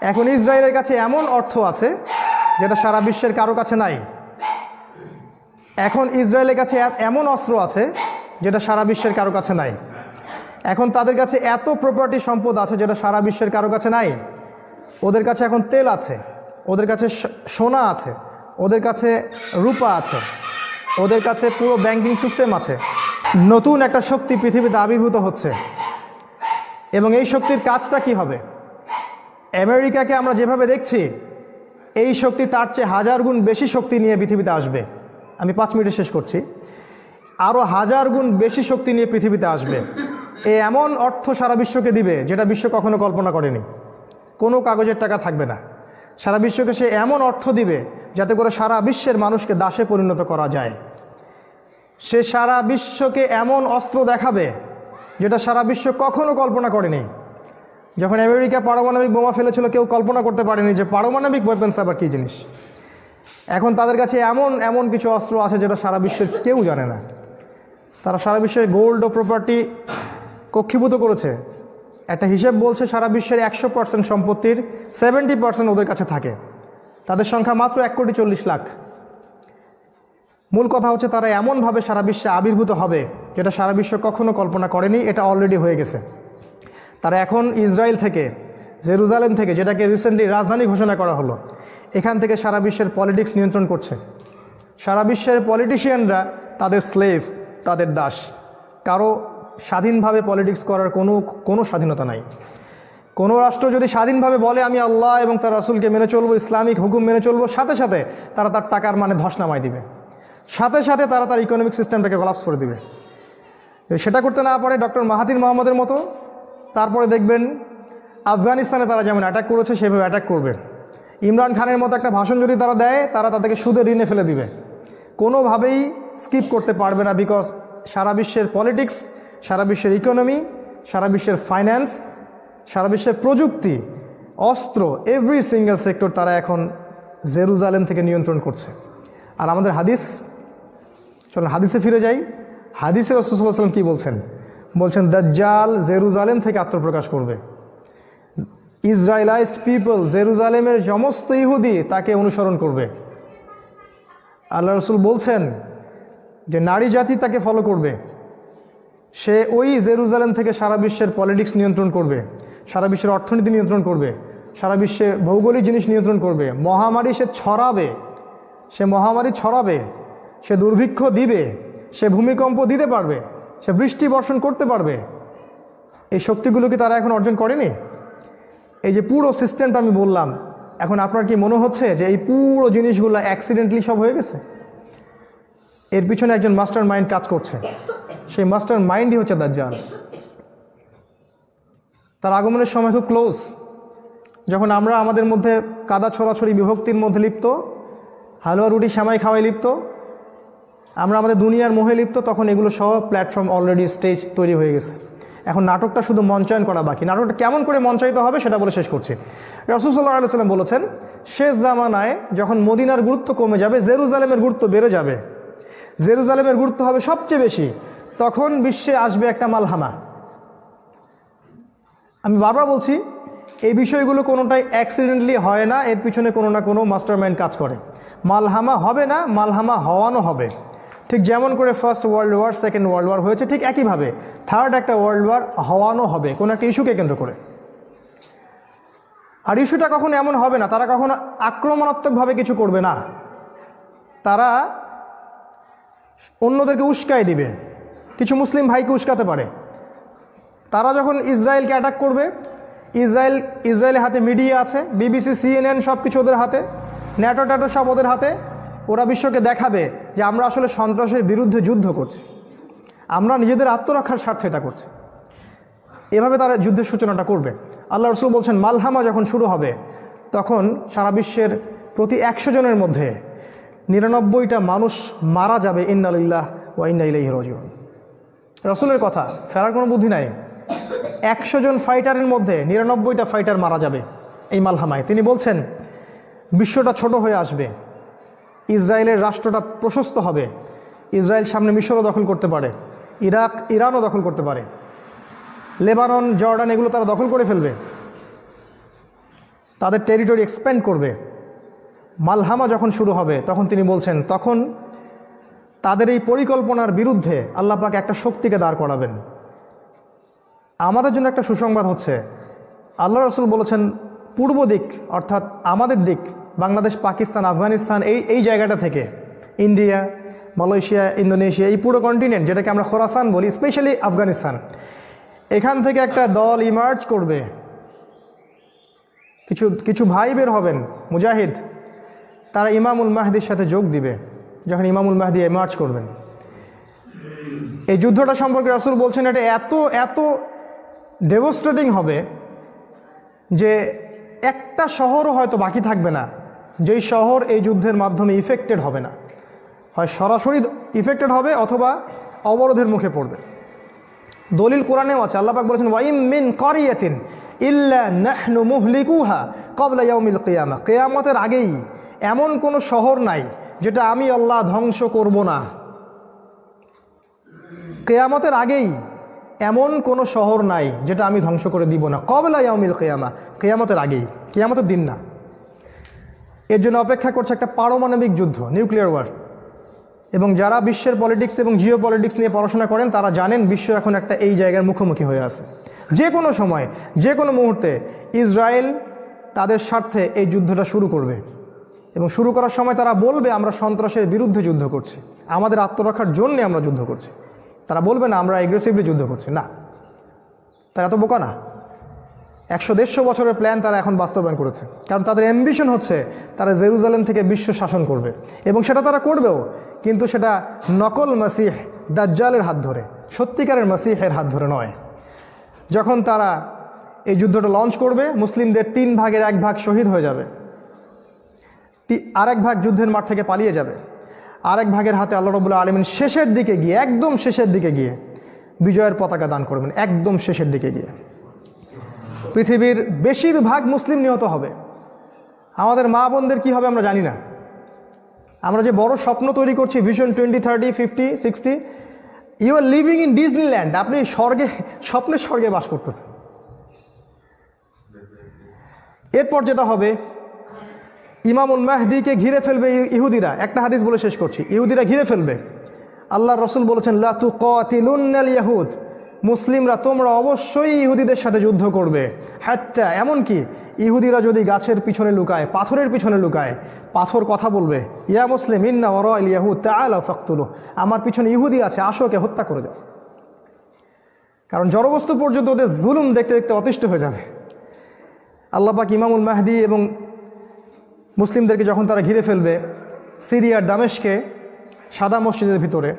এখন ইসরায়েলের কাছে এমন অর্থ আছে যেটা সারা বিশ্বের কারো কাছে নাই। এখন ইসরায়েলের কাছে এমন অস্ত্র আছে যেটা সারা বিশ্বের কারো কাছে নাই। এখন তাদের কাছে এত প্রপার্টি সম্পদ আছে যেটা সারা বিশ্বের কারো কাছে নাই। ওদের কাছে এখন তেল আছে, ওদের কাছে সোনা আছে, ওদের কাছে রূপা আছে, ওদের কাছে পুরো ব্যাংকিং সিস্টেম আছে। নতুন একটা শক্তি পৃথিবীতে আবির্ভূত হচ্ছে এবং এই শক্তির কাজটা কি হবে? আমেরিকাকে আমরা যেভাবে দেখছি, এই শক্তি তার চেয়ে 1000 গুণ বেশি শক্তি নিয়ে পৃথিবীতে আসবে। আমি 5 মিনিটে শেষ করছি। আরও 1000 গুণ বেশি শক্তি নিয়ে পৃথিবীতে আসবে। এমন অর্থ সারা বিশ্বকে দিবে যেটা বিশ্ব কখনো কল্পনা করেনি। কোনো কাগজের টাকা থাকবে না। সারা বিশ্বকে সে এমন অর্থ দিবে যাতে করে সারা বিশ্বের মানুষকে দাসে পরিণত করা যায়। সে সারা বিশ্বকে এমন অস্ত্র দেখাবে যেটা সারা বিশ্ব কখনো কল্পনা করেনি। যখন আমেরিকা পারমাণবিক বোমা ফেলেছিল, কেউ কল্পনা করতে পারেনি যে পারমাণবিক ওয়েপন্স আবার কী জিনিস। এখন তাদের কাছে এমন কিছু অস্ত্র আছে যেটা সারা বিশ্বের কেউ জানে না। তারা সারা বিশ্বের গোল্ড ও প্রপার্টি কক্ষীভূত করেছে। একটা হিসেব বলছে সারা বিশ্বের 100% সম্পত্তির 70% ওদের কাছে থাকে। তাদের সংখ্যা মাত্র 1,40,00,000। মূল কথা হচ্ছে তারা এমনভাবে সারা বিশ্বে আবির্ভূত হবে যেটা সারা বিশ্ব কখনো কল্পনা করেনি। এটা অলরেডি হয়ে গেছে। তারা এখন ইসরায়েল থেকে, জেরুজালেম থেকে, যেটাকে রিসেন্টলি রাজধানী ঘোষণা করা হলো, এখান থেকে সারা বিশ্বের পলিটিক্স নিয়ন্ত্রণ করছে। সারা বিশ্বের পলিটিশিয়ানরা তাদের স্লেভ, তাদের দাস। কারো স্বাধীনভাবে পলিটিক্স করার কোনো স্বাধীনতা নাই। কোনো রাষ্ট্র যদি স্বাধীনভাবে বলে আমি আল্লাহ এবং তার রাসূলকে মেনে চলবো, ইসলামিক হুকুম মেনে চলবো, সাথে সাথে তারা তার টাকার মানে ধস নামায় দিবে। সাথে সাথে তারা তার ইকোনমিক সিস্টেমটাকে কলাপস করে দিবে। সেটা করতে না পারে ডক্টর মাহাথির মোহাম্মদের মতো, তারপরে দেখবেন আফগানিস্তানে তারা যেমন অ্যাটাক করেছে সেভাবে অ্যাটাক করবে। ইমরান খানের মতো একটা ভাষণ যদি তারা দেয়, তারা তাদেরকে সুদে ঋণে ফেলে দিবে। কোনোভাবেই স্কিপ করতে পারবে না। বিকজ সারা বিশ্বের পলিটিক্স, সারা বিশ্বের ইকোনমি, সারা বিশ্বের ফাইন্যান্স, সারা বিশ্বের প্রযুক্তি, অস্ত্র, এভরি সিঙ্গেল সেক্টর তারা এখন জেরুজালেম থেকে নিয়ন্ত্রণ করছে। আর আমাদের হাদিস, চলুন হাদিসে ফিরে যাই। হাদিসে রাসূল সাল্লাল্লাহু আলাইহি ওয়াসাল্লাম কী বলছেন? বলছেন দাজ্জাল জেরুজালেম থেকে আত্মপ্রকাশ করবে। ইসরায়েলাইজড পিপল, জেরুজালেমের সমস্ত ইহুদি তাকে অনুসরণ করবে। আল্লাহ রসুল বলছেন যে নারী জাতি তাকে ফলো করবে। সে ওই জেরুজালেম থেকে সারা বিশ্বের পলিটিক্স নিয়ন্ত্রণ করবে, সারা বিশ্বের অর্থনীতি নিয়ন্ত্রণ করবে, সারা বিশ্বে ভৌগোলিক জিনিস নিয়ন্ত্রণ করবে। মহামারী সে ছড়াবে, সে মহামারী ছড়াবে, সে দুর্ভিক্ষ দিবে, সে ভূমিকম্প দিতে পারবে, সে বৃষ্টি বর্ষণ করতে পারবে। এই শক্তিগুলো কি তারা এখন অর্জন করেনি? এই যে পুরো সিস্টেমটা আমি বললাম, এখন আপনার কি মনে হচ্ছে যে এই পুরো জিনিসগুলো অ্যাক্সিডেন্টলি সব হয়ে গেছে? এর পিছনে একজন মাস্টার মাইন্ড কাজ করছে। সেই মাস্টার মাইন্ডই হচ্ছে দাজ্জাল। তার আগমনের সময় খুব ক্লোজ। যখন আমরা আমাদের মধ্যে কাদা ছড়াছড়ি বিভক্তির মধ্যে লিপ্ত, হালুয়া রুটি সামাই খাওয়াই লিপ্ত, আমরা আমাদের দুনিয়ার মোহে লিপ্ত, তখন এগুলো সব প্ল্যাটফর্ম অলরেডি স্টেজ তৈরি হয়ে গেছে। এখন নাটকটা শুধু মঞ্চায়ন করা বাকি। নাটকটা কেমন করে মঞ্চায়িত হবে সেটা বলে শেষ করছি। রাসূল সাল্লাল্লাহু আলাইহি ওয়াসাল্লাম বলেছেন, শেষ জামানায় যখন মদিনার গুরুত্ব কমে যাবে, জেরুজালেমের গুরুত্ব বেড়ে যাবে, জেরুজালেমের গুরুত্ব হবে সবচেয়ে বেশি, তখন বিশ্বে আসবে একটা মালহামা। আমি বারবার বলছি, এই বিষয়গুলো কোনোটাই অ্যাক্সিডেন্টলি হয় না, এর পিছনে কোনো না কোনো মাস্টারমাইন্ড কাজ করে। মালহামা হবে না, মালহামা হওয়ানো হবে। ঠিক যেমন করে first world war, second world war হয়েছে, ঠিক একইভাবে থার্ড একটা ওয়ার্ল্ড ওয়ার হওয়ানো হবে কোনো একটা ইস্যুকে কেন্দ্র করে। আর ইস্যুটা কখনো এমন হবে না, তারা কখনো আক্রমণাত্মকভাবে কিছু করবে না, তারা অন্যদেরকে উস্কাই দিবে। কিছু মুসলিম ভাইকে উস্কাতে পারে। তারা যখন ইসরায়েলকে অ্যাটাক করবে, ইসরায়েলের হাতে মিডিয়া আছে, বিবিসি, CNN সব কিছু ওদের হাতে, ন্যাটো ট্যাটো সব ওদের হাতে। ওরা বিশ্বকে দেখাবে যে আমরা আসলে সন্ত্রাসের বিরুদ্ধে যুদ্ধ করছি, আমরা নিজেদের আত্মরক্ষার স্বার্থে এটা করছি। এভাবে তারা যুদ্ধের সূচনাটা করবে। আল্লাহ রসুল বলছেন মালহামা যখন শুরু হবে, তখন সারা বিশ্বের প্রতি 100 জনের মধ্যে 99টা মানুষ মারা যাবে। ইন্না লিল্লাহি ওয়া ইন্না ইলাইহি রাজিউন। রসুলের কথা, ফেরার কোনো বুদ্ধি নাই। 100 জন ফাইটারের মধ্যে 99টা ফাইটার মারা যাবে এই মালহামায়। তিনি বলছেন বিশ্বটা ছোট হয়ে আসবে, ইসরায়েলের রাষ্ট্রটা প্রশস্ত হবে। ইসরায়েল সামনে মিশরও দখল করতে পারে, ইরাক, ইরানও দখল করতে পারে, লেবানন, জর্ডান, এগুলো তারা দখল করে ফেলবে। তাদের টেরিটরি এক্সপ্যান্ড করবে। মালহামা যখন শুরু হবে তখন তিনি বলছেন তখন তাদের এই পরিকল্পনার বিরুদ্ধে আল্লাহ পাক একটা শক্তিকে দাঁড় করাবেন। আমাদের জন্য একটা সুসংবাদ হচ্ছে, আল্লাহ রসুল বলেছেন পূর্ব দিক অর্থাৎ আমাদের দিক, বাংলাদেশ, পাকিস্তান, আফগানিস্তান, এই জায়গাটা থেকে, ইন্ডিয়া, মালয়েশিয়া, ইন্দোনেশিয়া, এই পুরো কন্টিনেন্ট যেটাকে আমরা খোরাসান বলি, স্পেশালি আফগানিস্তান, এখান থেকে একটা দল ইমার্জ করবে। কিছু ভাই বের হবেন মুজাহিদ, তারা ইমামুল মাহদির সাথে যোগ দিবে যখন ইমামুল মাহদি ইমার্জ করবেন। এই যুদ্ধটা সম্পর্কে রাসূল বলছেন এটা এত ডেভাস্টেটিং হবে যে একটা শহরও হয়তো বাকি থাকবে না যেই শহর এই যুদ্ধের মাধ্যমে ইফেক্টেড হবে না। হয় সরাসরি ইফেক্টেড হবে অথবা অবরোধের মুখে পড়বে। দলিল কোরআনেও আছে, আল্লাহ পাক বলেছেন ওয়াইম মিন কারিয়াতিন ইল্লা নাহনু মুহলিকুহা ক্বাবলা ইয়াউমিল কিয়ামা, কিয়ামতের আগেই এমন কোনো শহর নাই যেটা আমি আল্লাহ ধ্বংস করব না। কিয়ামতের আগেই এমন কোনো শহর নাই যেটা আমি ধ্বংস করে দিব না। ক্বাবলা ইয়াউমিল কিয়ামা, কিয়ামতের আগেই, কিয়ামতের দিন না। এর জন্য অপেক্ষা করছে একটা পারমাণবিক যুদ্ধ, নিউক্লিয়ার ওয়ার। এবং যারা বিশ্বের পলিটিক্স এবং জিও পলিটিক্স নিয়ে পড়াশোনা করেন তারা জানেন বিশ্ব এখন একটা এই জায়গার মুখোমুখি হয়ে আছে। যে কোনো সময়, যে কোনো মুহূর্তে ইসরায়েল তাদের স্বার্থে এই যুদ্ধটা শুরু করবে এবং শুরু করার সময় তারা বলবে আমরা সন্ত্রাসের বিরুদ্ধে যুদ্ধ করছি, আমাদের আত্মরক্ষার জন্যে আমরা যুদ্ধ করছি। তারা বলবে না আমরা এগ্রেসিভলি যুদ্ধ করছি, না, তারা এত বোকা না। 100-150 বছরের প্ল্যান তারা এখন বাস্তবায়ন করেছে, কারণ তাদের অ্যাম্বিশন হচ্ছে তারা জেরুজালেম থেকে বিশ্ব শাসন করবে এবং সেটা তারা করবেও, কিন্তু সেটা নকল মাসিহ দাজ্জালের হাত ধরে, সত্যিকারের মাসিহের হাত ধরে নয়। যখন তারা এই যুদ্ধটা লঞ্চ করবে মুসলিমদের 3 ভাগের 1 ভাগ শহীদ হয়ে যাবে, আরেক ভাগ যুদ্ধের মাঠ থেকে পালিয়ে যাবে, আরেক ভাগের হাতে আল্লাহ রাব্বুল আলামিন শেষের দিকে গিয়ে, একদম শেষের দিকে গিয়ে বিজয়ের পতাকা দান করবেন। একদম শেষের দিকে গিয়ে পৃথিবীর বেশিরভাগ মুসলিম নিহত হবে। আমাদের মা বোনদের কী হবে আমরা জানি না। আমরা যে বড় স্বপ্ন তৈরি করছি, vision 20, 30, 50, 60, you are living in Disneyland. আপনি স্বপ্নের স্বর্গে বাস করতেছেন। এরপর যেটা হবে, ইমামুল মাহদিকে ঘিরে ফেলবে ইহুদিরা। একটা হাদিস বলে শেষ করছি, ইহুদিরা ঘিরে ফেলবে। আল্লাহর রাসূল বলেছেন লা তুকাতিলুন্নাল ইয়াহুদ, মুসলিমরা তোমরা অবশ্যই ইহুদিদের সাথে যুদ্ধ করবে। হাত্তা, এমনকি ইহুদিরা যদি গাছের পিছনে লুকায়, পাথরের পিছনে লুকায়, পাথর কথা বলবে, ইয়া মুসলিম ইন্না ওয়ারাইল ইয়াহুদ তাআলা ফাকতুলু, আমার পিছনে ইহুদি আছে, আসো ওকে হত্যা করে যাও। কারণ জড়বস্তু পর্যন্ত ওদের জুলুম দেখতে দেখতে অতিষ্ঠ হয়ে যাবে। আল্লাহ পাক ইমামুল মাহদি এবং মুসলিমদেরকে যখন তারা ঘিরে ফেলবে সিরিয়ার দামেশকে, সাদা মসজিদের ভিতরে,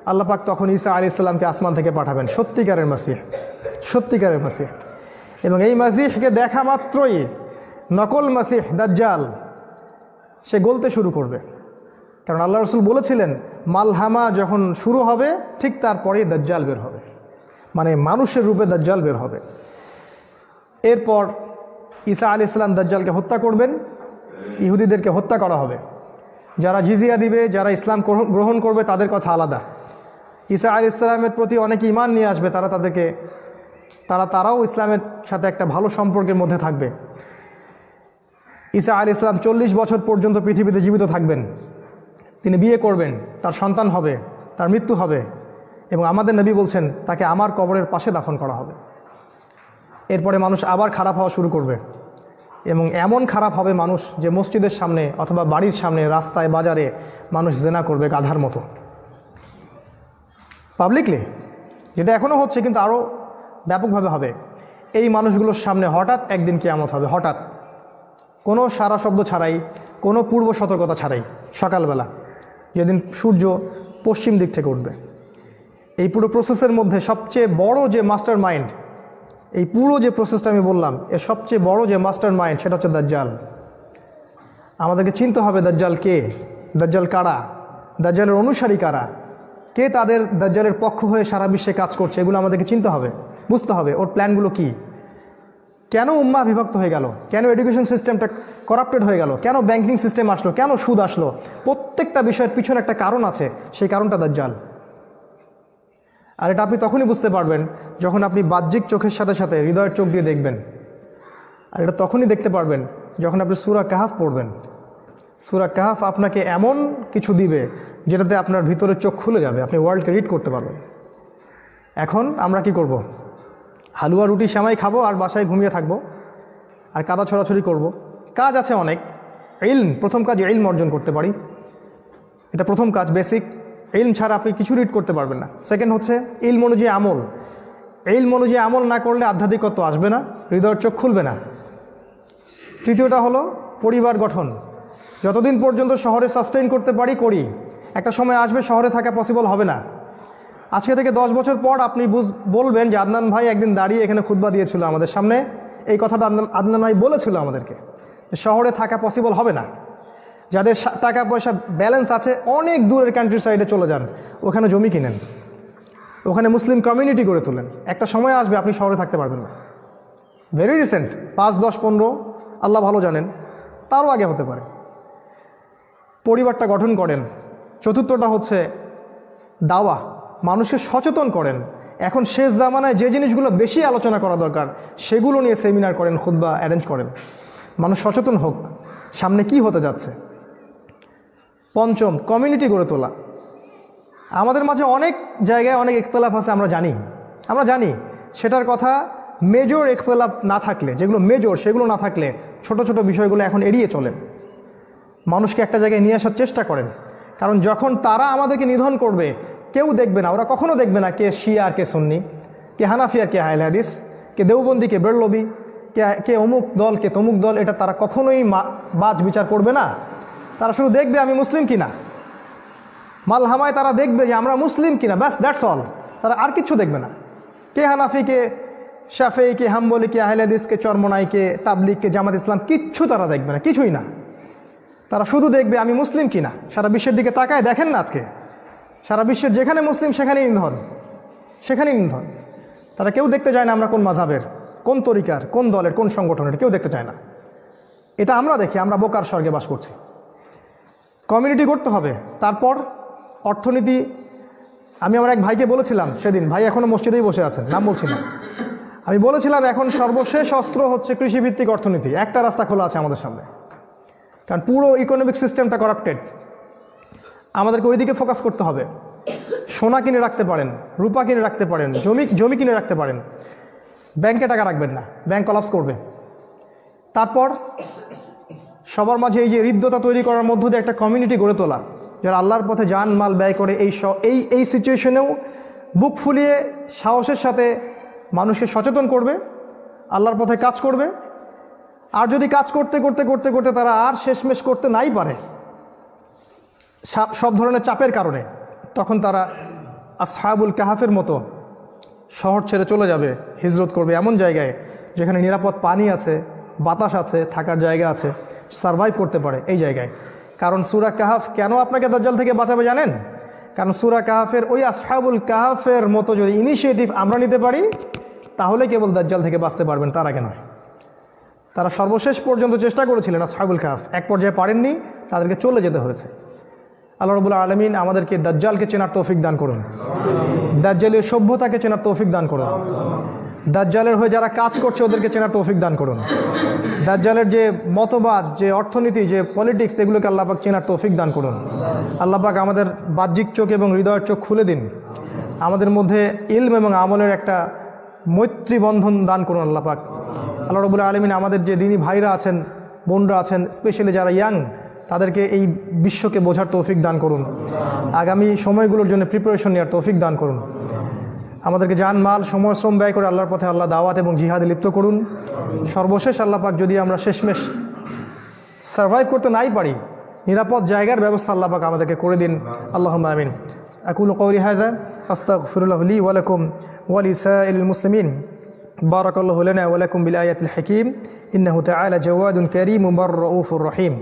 আল্লাহ পাক তখন ঈসা আলাইহিস সালামকে আসমান থেকে পাঠাবেন, সত্যিকারের মাসিহ, সত্যিকারের মাসিহ। এবং এই মাসিহকে দেখা মাত্রই নকল মাসিহ দাজ্জাল সে গলতে শুরু করবে। কারণ আল্লাহ রাসূল বলেছিলেন মালহামা যখন শুরু হবে ঠিক তারপরেই দাজ্জাল বের হবে, মানে মানুষের রূপে দাজ্জাল বের হবে। এরপর ঈসা আলাইহিস সালাম দাজ্জালকে হত্যা করবেন, ইহুদিদেরকে হত্যা করা হবে। যারা জিজিয়া দিবে, যারা ইসলাম গ্রহণ করবে তাদের কথা আলাদা। ঈসা আলাইহিস সালামের প্রতি অনেকে ঈমান নিয়ে আসবে, তারাও ইসলামের সাথে একটা ভালো সম্পর্কের মধ্যে থাকবে। ঈসা আলাইহিস সালাম 40 বছর পর্যন্ত পৃথিবীতে জীবিত থাকবেন। তিনি বিয়ে করবেন, তার সন্তান হবে, তার মৃত্যু হবে এবং আমাদের নবী বলছেন তাকে আমার কবরের পাশে দাফন করা হবে। এরপরে মানুষ আবার খারাপ হওয়া শুরু করবে এবং এমন খারাপ হবে মানুষ যে মসজিদের সামনে অথবা বাড়ির সামনে, রাস্তায়, বাজারে মানুষ জেনা করবে গাধার মতো পাবলিকলি, যেটা এখনও হচ্ছে কিন্তু আরও ব্যাপকভাবে হবে। এই মানুষগুলোর সামনে হঠাৎ একদিন কিয়ামত হবে, হঠাৎ, কোনো সারা শব্দ ছাড়াই, কোনো পূর্ব সতর্কতা ছাড়াই, সকালবেলা যেদিন সূর্য পশ্চিম দিক থেকে উঠবে। এই পুরো প্রসেসের মধ্যে সবচেয়ে বড় যে মাস্টার মাইন্ড, এই পুরো যে প্রসেসটা আমি বললাম, এর সবচেয়ে বড় যে মাস্টার মাইন্ড সেটা হচ্ছে দাজ্জাল। আমাদেরকে চিনতে হবে দাজ্জাল কে, দাজ্জাল কারা, দাজ্জালের অনুসারী কারা, কে তাদের দাজ্জালের পক্ষ হয়ে সারা বিশ্বে কাজ করছে, এগুলো আমাদেরকে চিনতে হবে, বুঝতে হবে ওর প্ল্যানগুলো কি। কেন উম্মাহ বিভক্ত হয়ে গেল, কেন এডুকেশন সিস্টেমটা করাপ্টেড হয়ে গেল, কেন ব্যাংকিং সিস্টেম আসলো, কেন সুদ আসলো, প্রত্যেকটা বিষয়ের পিছনে একটা কারণ আছে, সেই কারণটা দাজ্জাল। আর এটা আপনি তখনই বুঝতে পারবেন যখন আপনি বাহ্যিক চোখের সাথে সাথে হৃদয়ের চোখ দিয়ে দেখবেন। আর এটা তখনই দেখতে পারবেন যখন আপনি সূরা কাহাফ পড়বেন। সূরা কাহাফ আপনাকে এমন কিছু দিবে যেটাতে আপনার ভিতরে চোখ খুলে যাবে, আপনি ওয়ার্ল্ডকে রিড করতে পারবেন। এখন আমরা কি করব? হালুয়া রুটি সেমাই খাবো আর বাসায় ঘুমিয়ে থাকবো আর কাদা ছড়াছড়ি করব। কাজ আছে অনেক। ইলম, প্রথম কাজ ইলম অর্জন করতে পারি, এটা প্রথম কাজ, বেসিক। ইলম ছাড়া আপনি কিছু রিড করতে পারবেন না। সেকেন্ড হচ্ছে ইলম অনুযায়ী আমল। ইলম অনুযায়ী আমল না করলে আধ্যাত্মিকত্ব আসবে না, হৃদয়ের চোখ খুলবে না। তৃতীয়টা হলো পরিবার গঠন। যতদিন পর্যন্ত শহরে সাস্টেইন করতে পারি করি, একটা সময় আসবে শহরে থাকা পসিবল হবে না। আজকে থেকে 10 বছর পর আপনি বলবেন যে আদনান ভাই একদিন দাঁড়িয়ে এখানে খুতবা দিয়েছিল আমাদের সামনে, এই কথাটা আদনান ভাই বলেছিল আমাদেরকে, যে শহরে থাকা পসিবল হবে না। যাদের টাকা পয়সা ব্যালেন্স আছে অনেক দূরের কান্ট্রি সাইডে চলে যান, ওখানে জমি কিনেন, ওখানে মুসলিম কমিউনিটি গড়ে তোলেন। একটা সময় আসবে আপনি শহরে থাকতে পারবেন না। ভেরি রিসেন্ট, 5, 10, 15, আল্লাহ ভালো জানেন, তারও আগে হতে পারে। পরিবারটা গঠন করেন। চতুর্থটা হচ্ছে দাওয়া, মানুষকে সচেতন করেন। এখন শেষ জামানায় যে জিনিসগুলো বেশি আলোচনা করা দরকার সেগুলো নিয়ে সেমিনার করেন, খুতবা অ্যারেঞ্জ করেন, মানুষ সচেতন হোক সামনে কি হতে যাচ্ছে। পঞ্চম, কমিউনিটি গড়ে তোলা। আমাদের মাঝে অনেক জায়গায় অনেক ইখতিলাফ আছে, আমরা জানি সেটার কথা। মেজর ইখতিলাফ না থাকলে, যেগুলো মেজর সেগুলো না থাকলে ছোট ছোট বিষয়গুলো এখন এড়িয়ে চলেন, মানুষকে একটা জায়গায় নিয়ে আসার চেষ্টা করেন। কারণ যখন তারা আমাদেরকে নিধন করবে কেউ দেখবে না, ওরা কখনো দেখবে না কে শিয়া আর কে সুন্নি, কে হানাফি আর কে আহলে হাদিস, কে দেওবন্দি কে বেরলবি, কে অমুক দল কে তমুক দল, এটা তারা কখনোই বাজ বিচার করবে না। তারা শুধু দেখবে আমি মুসলিম কিনা, মালহামায় তারা দেখবে যে আমরা মুসলিম কিনা, ব্যাস, দ্যাটস অল। তারা আর কিচ্ছু দেখবে না। কে হানাফি, কে শাফেঈ, কে হাম্বলি, কে আহলে হাদিস, কে চরমনাই, কে তাবলিগ, কে জামাত ইসলাম, কিচ্ছু তারা দেখবে না, কিছুই না। তারা শুধু দেখবে আমি মুসলিম কিনা। সারা বিশ্বের দিকে তাকায় দেখেন না, আজকে সারা বিশ্বের যেখানে মুসলিম সেখানেই ইন্ধন। তারা কেউ দেখতে চায় না আমরা কোন মাযহাবের, কোন তরিকার, কোন দলের, কোন সংগঠনের, কেউ দেখতে চায় না। এটা আমরা দেখি, আমরা বোকার স্বর্গে বাস করছি। কমিউনিটি করতে হবে। তারপর অর্থনীতি। আমি আমার এক ভাইকে বলেছিলাম সেদিন, ভাই এখনও মসজিদেই বসে আছেন, নাম বলছি না, আমি বলেছিলাম এখন সর্বশেষ অস্ত্র হচ্ছে কৃষিভিত্তিক অর্থনীতি। একটা রাস্তা খোলা আছে আমাদের সামনে, কারণ পুরো ইকোনমিক সিস্টেমটা করাপ্টেড। আমাদেরকে ওই দিকে ফোকাস করতে হবে। সোনা কিনে রাখতে পারেন, রূপা কিনে রাখতে পারেন, জমি কিনে রাখতে পারেন, ব্যাংকে টাকা রাখবেন না, ব্যাংক কলাপস করবে। তারপর সবার মাঝে এই যে হৃদ্যতা তৈরি করার মধ্য দিয়ে একটা কমিউনিটি গড়ে তোলা, যারা আল্লাহর পথে জান মাল ব্যয় করে এই সিচুয়েশনেও বুক ফুলিয়ে সাহসের সাথে মানুষকে সচেতন করবে, আল্লাহর পথে কাজ করবে। আর যদি কাজ করতে করতে করতে করতে তারা আর শেষমেশ করতে নাই পারে সব ধরনের চাপের কারণে, তখন তারা আসহাবুল কাহাফের মতো শহর ছেড়ে চলে যাবে, হিজরত করবে এমন জায়গায় যেখানে নিরাপদ পানি আছে, বাতাস আছে, থাকার জায়গা আছে, সারভাইভ করতে পারে এই জায়গায়। কারণ সূরা কাহাফ কেন আপনাকে দাজ্জাল থেকে বাঁচাবে জানেন? কারণ সূরা কাহাফের ওই আসহাবুল কাহাফের মতো যদি ইনিশিয়েটিভ আমরা নিতে পারি তাহলে কেবল দাজ্জাল থেকে বাঁচতে পারবেন, তার আগে নয়। তারা সর্বশেষ পর্যন্ত চেষ্টা করেছিলেন আসহাবুল কাহাফ, এক পর্যায়ে পারেননি, তাদেরকে চলে যেতে হয়েছে। আল্লাহ রাব্বুল আলামিন আমাদেরকে দাজ্জালকে চেনার তৌফিক দান করুন, দাজ্জালের সভ্যতাকে চেনার তৌফিক দান করুন, দাজ্জালের হয়ে যারা কাজ করছে ওদেরকে চেনার তৌফিক দান করুন, দাজ্জালের যে মতবাদ, যে অর্থনীতি, যে পলিটিক্স, এগুলোকে আল্লাহ পাক চেনার তৌফিক দান করুন। আল্লাহ পাক আমাদের বাহ্যিক চোখ এবং হৃদয়ের চোখ খুলে দিন, আমাদের মধ্যে ইলম এবং আমলের একটা মৈত্রী বন্ধন দান করুন আল্লাহ পাক। আল্লাহ রাব্বুল আলামিন আমাদের যে দিনী ভাইরা আছেন, বোনরা আছেন, স্পেশালি যারা ইয়াং, তাদেরকে এই বিশ্বকে বোঝার তৌফিক দান করুন, আগামী সময়গুলোর জন্য প্রিপারেশন নেওয়ার তৌফিক দান করুন। আমাদেরকে জান মাল সময় শ্রম ব্যয় করে আল্লাহর পথে আল্লাহ দাওয়াত এবং জিহাদে লিপ্ত করুন। সর্বশেষ আল্লাহ পাক যদি আমরা শেষমেশ সার্ভাইভ করতে নাই পারি, নিরাপদ জায়গার ব্যবস্থা আল্লাহ পাক আমাদেরকে করে দিন। আল্লাহুম্মা আমিন। আকুলু কওলি হাযা আস্তাগফিরুল্লাহ লি ওয়া লাকুম ওয়া লিসাইরিল মুসলিমিন। বারাকাল্লাহু লানা ওয়া লাকুম বিল আয়াতিল হাকীম। ইন্নাহু তাআলা জাওয়াদুন কারীমুন বার রাউফুর রহিম।